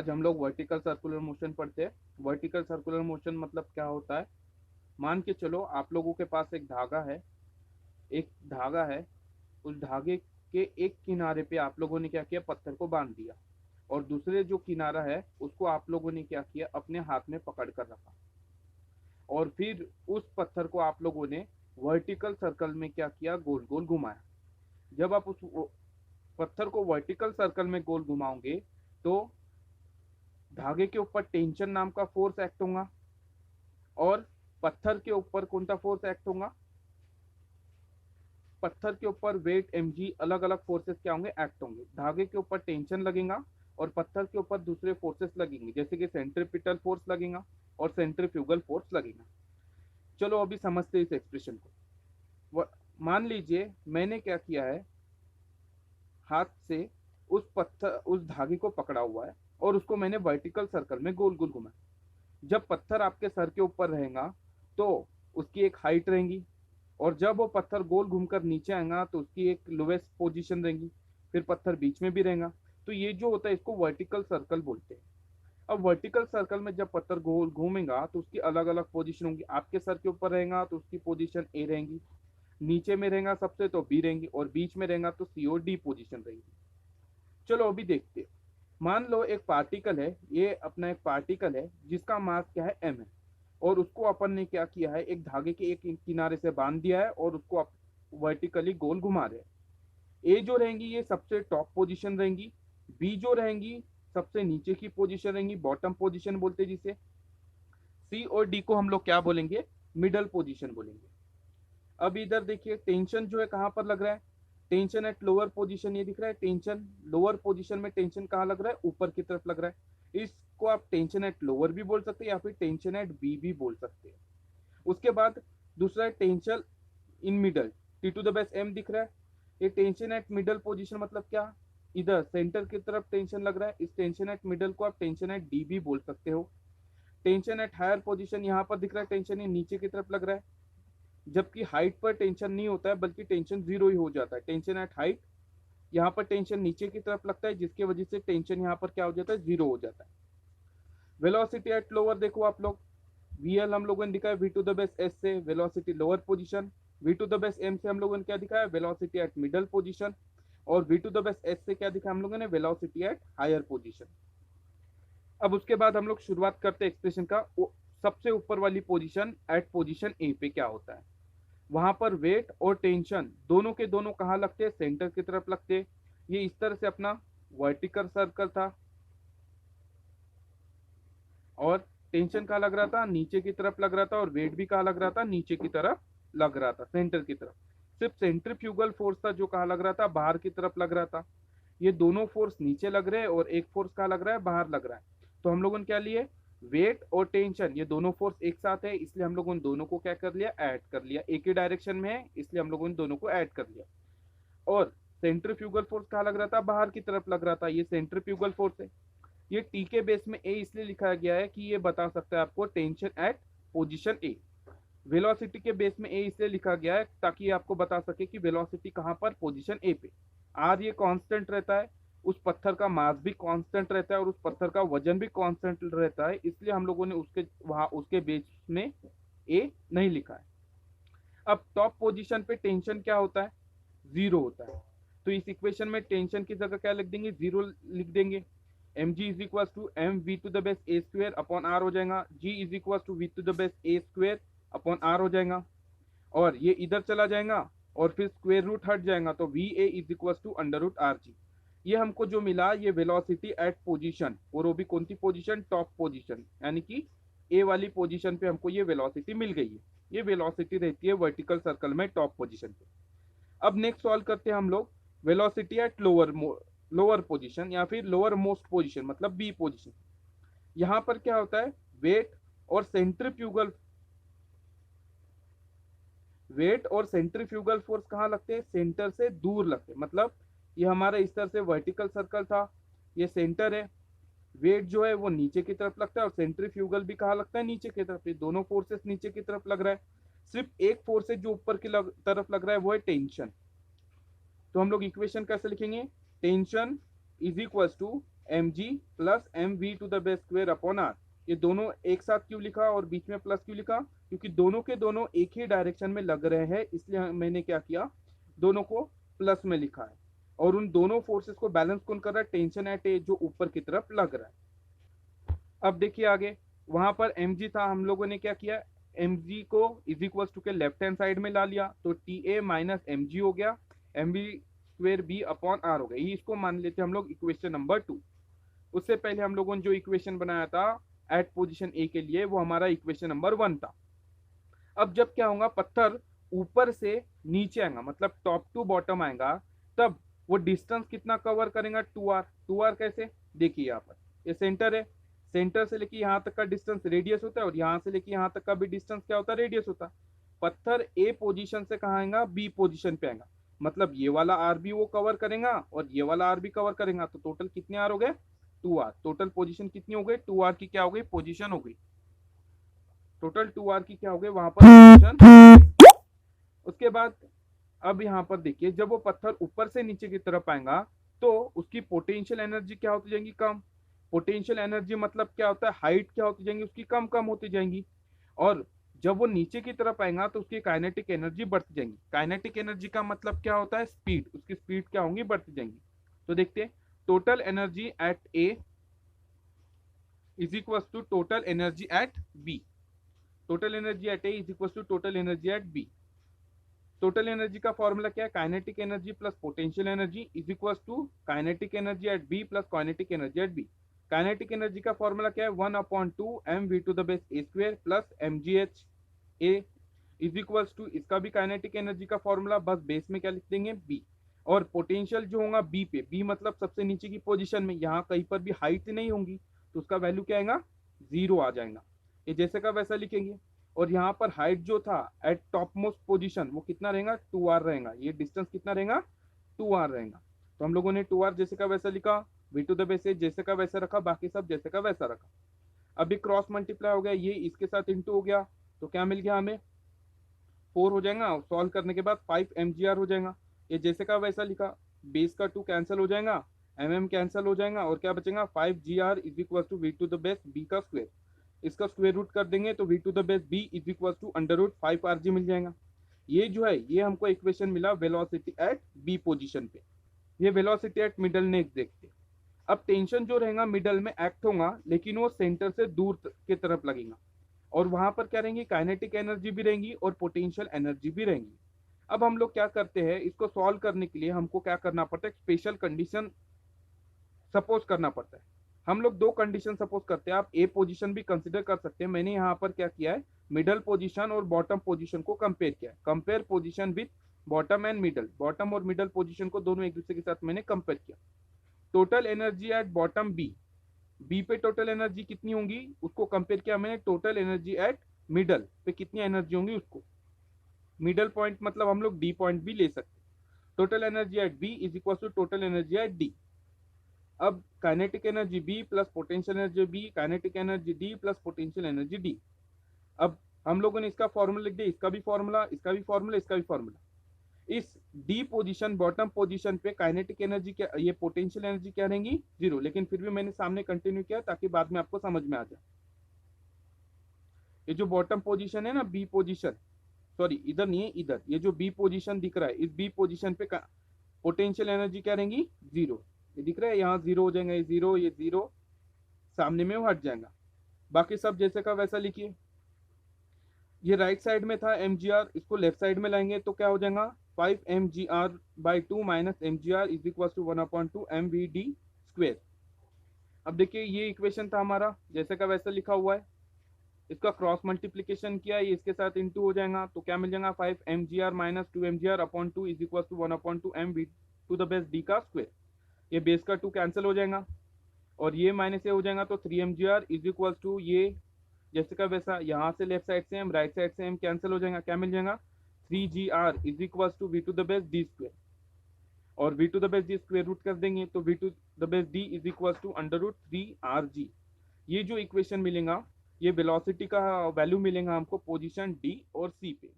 आज हम लोग वर्टिकल सर्कुलर मोशन पढ़ते हैं। वर्टिकल सर्कुलर मोशन मतलब क्या होता है? मान के चलो आप लोगों के पास एक धागा है। उस धागे के एक किनारे पे आप लोगों ने क्या किया, पत्थर को बांध दिया, और दूसरे जो किनारा है उसको आप लोगों ने क्या किया, अपने हाथ में पकड़ कर रखा, और फिर उस पत्थर को आप लोगों ने वर्टिकल सर्कल में क्या किया, गोल गोल घुमाया। जब आप उस पत्थर को वर्टिकल सर्कल में गोल घुमाओगे तो धागे के ऊपर टेंशन नाम का फोर्स एक्ट होगा, और पत्थर के ऊपर कौन सा फोर्स एक्ट होगा, पत्थर के ऊपर वेट mg, अलग अलग फोर्सेस क्या होंगे, एक्ट होंगे। धागे के ऊपर टेंशन लगेगा और पत्थर के ऊपर दूसरे फोर्सेस लगेंगे, जैसे कि सेंट्रीपिटल फोर्स लगेगा और सेंट्रीफ्यूगल फोर्स लगेगा। चलो अभी समझते हैं इस एक्सप्रेशन को। मान लीजिए मैंने क्या किया है, हाथ से उस धागे को पकड़ा हुआ है और उसको मैंने वर्टिकल सर्कल में गोल गोल घुमाया। जब पत्थर आपके सर के ऊपर रहेगा तो उसकी एक हाइट रहेगी, और जब वो पत्थर गोल घूमकर नीचे आएगा तो उसकी एक लोवेस्ट पोजीशन रहेगी, फिर पत्थर बीच में भी रहेगा। तो ये जो होता है इसको वर्टिकल सर्कल बोलते हैं। अब वर्टिकल सर्कल में जब पत्थर गोल घूमेगा तो उसकी अलग अलग पोजीशन होंगी। आपके सर के ऊपर रहेगा तो उसकी पोजीशन ए रहेगी, नीचे में रहेगा सबसे तो बी रहेंगी, और बीच में रहेगा तो सी और डी पोजीशन रहेगी। चलो अभी देखते हैं। मान लो एक पार्टिकल है, ये अपना एक पार्टिकल है जिसका मास क्या है, m है, और उसको अपन ने क्या किया है, एक धागे के एक किनारे से बांध दिया है और उसको वर्टिकली गोल घुमा रहे हैं। ए जो रहेंगी ये सबसे टॉप पोजीशन रहेंगी, बी जो रहेंगी सबसे नीचे की पोजीशन रहेंगी, बॉटम पोजीशन बोलते हैं जिसे। सी और डी को हम लोग क्या बोलेंगे, मिडल पोजीशन बोलेंगे। अब इधर देखिए टेंशन जो है कहां पर लग रहा है, टेंशन एट लोअर पोजीशन, ये दिख रहा है टेंशन लोअर पोजीशन में। टेंशन कहाँ लग रहा है, ऊपर की तरफ लग रहा है। इसको आप टेंशन एट लोअर भी बोल सकते हैं या फिर टेंशन एट बी भी बोल सकते हैं। उसके बाद दूसरा है tension in middle, T to the base M दिख रहा है। ये टेंशन एट मिडल पोजीशन मतलब क्या, इधर सेंटर की तरफ टेंशन लग रहा है। इस टेंशन एट मिडल को आप टेंशन एट डी भी बोल सकते हो। टेंशन एट हायर पोजीशन यहाँ पर दिख रहा है, टेंशन ये नीचे की तरफ लग रहा है, जबकि हाइट पर टेंशन नहीं होता है बल्कि टेंशन जीरो ही हो जाता है। टेंशन एट हाइट, यहाँ पर टेंशन नीचे की तरफ लगता है जिसकी वजह से टेंशन यहाँ पर क्या हो जाता है, जीरो हो जाता है। वेलोसिटी एट लोअर देखो आप लोग, वीएल हम लोगों ने दिखाया V to the base S से velocity lower position, V to the base M से हम लोगों ने क्या दिखाया, वेलोसिटी एट मिडल पोजीशन, और V to the base S से क्या दिखाया हम लोगों ने, वेलोसिटी एट हायर पोजीशन। अब उसके बाद हम लोग शुरुआत करते हैं एक्सप्रेशन का। सबसे ऊपर वाली पोजीशन एट पोजीशन ए पे क्या होता है, वहां पर वेट और टेंशन दोनों के दोनों कहाँ लगते हैं, सेंटर की तरफ लगते हैं। ये इस तरह से अपना वर्टिकल सर्कल था, और टेंशन कहाँ लग रहा था, नीचे की तरफ लग रहा था, और वेट भी कहाँ लग रहा था, नीचे की तरफ लग रहा था, सेंटर की तरफ। सिर्फ सेंट्रीफ्यूगल फोर्स था जो कहाँ लग रहा था, बाहर की तरफ लग रहा था। ये दोनों फोर्स नीचे लग रहे हैं और एक फोर्स कहाँ लग रहा है, बाहर लग रहा है। तो हम लोगों ने क्या लिए, वेट और टेंशन, ये दोनों फोर्स एक साथ है, इसलिए हम लोगों ने दोनों को क्या कर लिया, ऐड कर लिया। एक ही डायरेक्शन में है इसलिए हम लोगों ने दोनों को ऐड कर लिया। और सेंट्रीफ्यूगल फोर्स कहाँ लग रहा था, बाहर की तरफ लग रहा था, ये सेंट्रीफ्यूगल फोर्स है। ये टी के बेस में ए इसलिए लिखा गया है कि ये बता सकता है आपको tension eight position A. Velocity के बेस में ए इसलिए लिखा गया है ताकि ये आपको बता सके कि वेलोसिटी कहाँ पर, पोजीशन ए पे। आर ये कांस्टेंट रहता है, उस पत्थर का मास भी कांस्टेंट रहता है और उस पत्थर का वजन भी कांस्टेंट रहता है, इसलिए हम लोगों ने उसके बेस में ए नहीं लिखा है। अब टॉप पोजीशन पे टेंशन क्या होता है, जीरो होता है। तो इस इक्वेशन में टेंशन की जगह क्या लिख देंगे, जीरो लिख देंगे। M G is equal to M V to the base A square upon R हो जाएगा, G is equal to V to the base A square upon R हो जाएगा, और ये इधर चला जाएगा और फिर स्क्वेयर रूट हट जाएगा, तो V A is equal to under root R G. ये हमको जो मिला ये वेलोसिटी एट पोजीशन, और वो भी कौन सी पोजीशन, टॉप पोजीशन, यानी कि ए वाली पोजीशन पे हमको ये वेलोसिटी मिल गई है। ये वेलोसिटी रहती है वर्टिकल सर्कल में टॉप पोजीशन पे। अब नेक्स्ट सॉल्व करते हैं हम लोग वेलोसिटी एट लोअर पोजीशन या फिर लोअर मोस्ट पोजीशन मतलब बी पोजीशन। यहां पर क्या होता है, वेट और सेंट्रीफ्यूगल फोर्स कहाँ लगते हैं, सेंटर से दूर लगते हैं। मतलब ये हमारा इस तरह से वर्टिकल सर्कल था, ये सेंटर है, वेट जो है वो नीचे की तरफ लगता है और सेंट्रीफ्यूगल भी कहाँ लगता है, नीचे की तरफ। ये दोनों फोर्सेस नीचे की तरफ लग रहा है, सिर्फ एक फोर्स है जो ऊपर की तरफ लग रहा है, वो है टेंशन। तो हम लोग इक्वेशन कैसे लिखेंगे, tension is equal to M G plus M V to the base square upon R. ये दोनों एक साथ क्यों लिखा और बीच में प्लस क्यों लिखा? क्योंकि दोनों के दोनों एक ही डायरेक्शन में लग रहे हैं, इसलिए मैंने क्या किया, दोनों को प्लस में लिखा है। और उन दोनों फोर्सेस को बैलेंस कौन कर रहा है? टेंशन एट ए, जो ऊपर की तरफ लग रहा है। अब देखिए आगे, वहां पर mg था, हम लोगों ने क्या किया, mg को इज इक्वल टू के लेफ्ट हैंड साइड में ला लिया, तो T A minus M G हो गया, M V square B upon R हो गया। ये इसको मान लेते हैं हम लोग इक्वेशन नंबर 2। उससे पहले हम लोगों ने जो इक्वेशन बनाया था एट पोजीशन ए के लिए, वो हमारा इक्वेशन नंबर 1 था। अब जब क्या होगा, पत्थर ऊपर से नीचे आएगा, मतलब टॉप टू बॉटम आएगा, तब वो डिस्टेंस कितना कवर करेगा? 2r। 2r कैसे? देखिए यहाँ पर ये सेंटर है, सेंटर से लेके यहाँ तक का डिस्टेंस रेडियस होता है, और यहाँ से लेके यहाँ तक का भी डिस्टेंस क्या होता है? रेडियस होता है। पत्थर ए पोजीशन से कहाँ आएगा? बी पोजीशन पे आएगा, मतलब ये वाला आर भी वो कवर करेगा और ये वाला आर भी कवर करेगा, तो टोटल कितने आर हो गए? 2r। टोटल पोजीशन कितनी हो गई? 2r की क्या हो गई? पोजीशन हो गई। टोटल 2r की क्या हो गई? वहां पर पोजीशन। उसके बाद अब यहाँ पर देखिए, जब वो पत्थर ऊपर से नीचे की तरफ आएगा तो उसकी पोटेंशियल एनर्जी क्या होती जाएंगी? कम। पोटेंशियल एनर्जी मतलब क्या होता है? हाइट क्या होती जाएंगी उसकी? कम कम होती जाएंगी। और जब वो नीचे की तरफ आएगा तो उसकी काइनेटिक एनर्जी बढ़ती जाएंगी। काइनेटिक एनर्जी का मतलब क्या होता है? स्पीड। उसकी स्पीड क्या होंगी? बढ़ती जाएंगी। तो देखते हैं, total energy at A is equal to total energy at B. Total energy at A is equal to total energy at B. Total energy का फॉर्मूला क्या है? Kinetic energy plus potential energy is equal to kinetic energy at B plus kinetic energy at B. Kinetic एनर्जी का formula क्या है? 1/2 M V to the base A square plus M G H A is equal to, इसका भी kinetic एनर्जी का formula, बस base में क्या लिख देंगे? बी। और पोटेंशियल जो होगा बी पे, बी मतलब सबसे नीचे की पोजीशन में, यहाँ कहीं पर भी हाइट नहीं होंगी, तो उसका वैल्यू क्या आएगा? 0 आ जाएगा। ये जैसे का वैसा लिखेंगे। और यहाँ पर हाइट जो था एट टॉप मोस्ट पोजिशन, वो कितना रहेगा? 2r रहेगा। ये डिस्टेंस कितना रहेगा? 2r रहेगा। तो हम लोगों ने 2r जैसे का वैसा लिखा, वी टू द बेस ए जैसे का वैसा रखा, बाकी सब जैसे का वैसा रखा। अभी क्रॉस मल्टीप्लाई हो गया, ये इसके साथ इंटू हो गया, तो क्या मिल गया हमें? 4 हो जाएगा। सॉल्व करने के बाद 5 mgr हो जाएगा। ये जैसे का वैसा लिखा, बेस का 2 कैंसिल हो जाएगा, कैंसिल हो जाएगा, और क्या बचेगा? 5gr is equal to V to the base B का स्क्वायर। इसका स्क्वायर रूट कर देंगे तो V to the base B is equal to under root 5rg मिल जाएगा। ये जो है, ये हमको इक्वेशन मिला वेलोसिटी एट बी पोजीशन पे। ये वेलोसिटी एट मिडल ने देखते। अब टेंशन जो रहेगा मिडल में एक्ट होगा, लेकिन वो सेंटर से दूर की तरफ लगेगा, और वहां पर क्या रहेंगी? काइनेटिक एनर्जी भी रहेंगी और पोटेंशियल एनर्जी भी रहेंगी। अब हम लोग क्या करते हैं, इसको सॉल्व करने के लिए हमको क्या करना पड़ता है? स्पेशल कंडीशन सपोज करना पड़ता है। हम लोग 2 कंडीशन सपोज करते हैं, आप ए पोजीशन भी कंसिडर कर सकते हैं। मैंने यहाँ पर क्या किया है, मिडल पोजीशन और बॉटम पोजीशन को कंपेयर किया है। Compare position with bottom and middle, bottom और मिडल पोजीशन को दोनों एक दूसरे के साथ मैंने कंपेयर किया। Total energy at bottom B, B पे टोटल एनर्जी कितनी होंगी उसको कंपेयर किया मैंने टोटल एनर्जी एट मिडल पे कितनी एनर्जी होंगी उसको। मिडल पॉइंट मतलब हम लोग डी पॉइंट भी ले सकते। Total energy at B is equal to total energy at D. अब kinetic energy B plus potential energy B, kinetic energy D plus potential energy D. अब हम लोगों ने इसका फॉर्मूला लिख दिया, इसका भी फॉर्मूला, इसका भी फॉर्मूला, इसका भी फॉर्मूला। इस डी पोजीशन बॉटम पोजीशन पे काइनेटिक एनर्जी क्या, ये पोटेंशियल एनर्जी क्या रहेंगी? 0। लेकिन फिर भी मैंने सामने कंटिन्यू किया ताकि बाद में आपको समझ में आ जाए। ये जो बॉटम पोजीशन है ना, बी पोजीशन, सॉरी इधर नहीं है, इधर, ये जो बी पोजीशन दिख रहा है, इस बी पोजीशन पे पोटेंशियल एनर्जी क्या रहेंगी? 0। ये दिख रहा है, यहाँ 0 हो जाएगा, ये 0, ये 0 सामने में वो हट जाएगा। बाकी सब जैसे का वैसा लिखिए। ये राइट साइड में था mgr, इसको लेफ्ट साइड में लाएंगे तो क्या हो जाएगा? 5 mgr/2 minus mgr is equal to 1/2 mvd square. अब देखिए, ये इक्वेशन था हमारा, जैसे का वैसा लिखा हुआ है। इसका क्रॉस मल्टीप्लीकेशन किया, ये इसके साथ इंटू हो जाएगा, तो क्या मिल जाएगा? 5 mgr minus 2 mgr/2 is equal to 1/2 mv to the base D का स्क्वेयर। ये बेस का 2 कैंसिल हो जाएगा, और ये माइनस ये हो जाएगा, तो 3 mgr इज इक्वल टू, ये जैसे का वैसा, यहाँ से लेफ्ट साइड से m, राइट साइड से m कैंसिल हो जाएगा, क्या मिल जाएगा? 3gr is equal to V to the base D square. और V to the base D square root कर देंगे, तो V to the base D is equal to under root 3rg। ये जो इक्वेशन मिलेगा, ये वेलोसिटी का वैल्यू मिलेगा हमको पोजीशन डी और सी पे।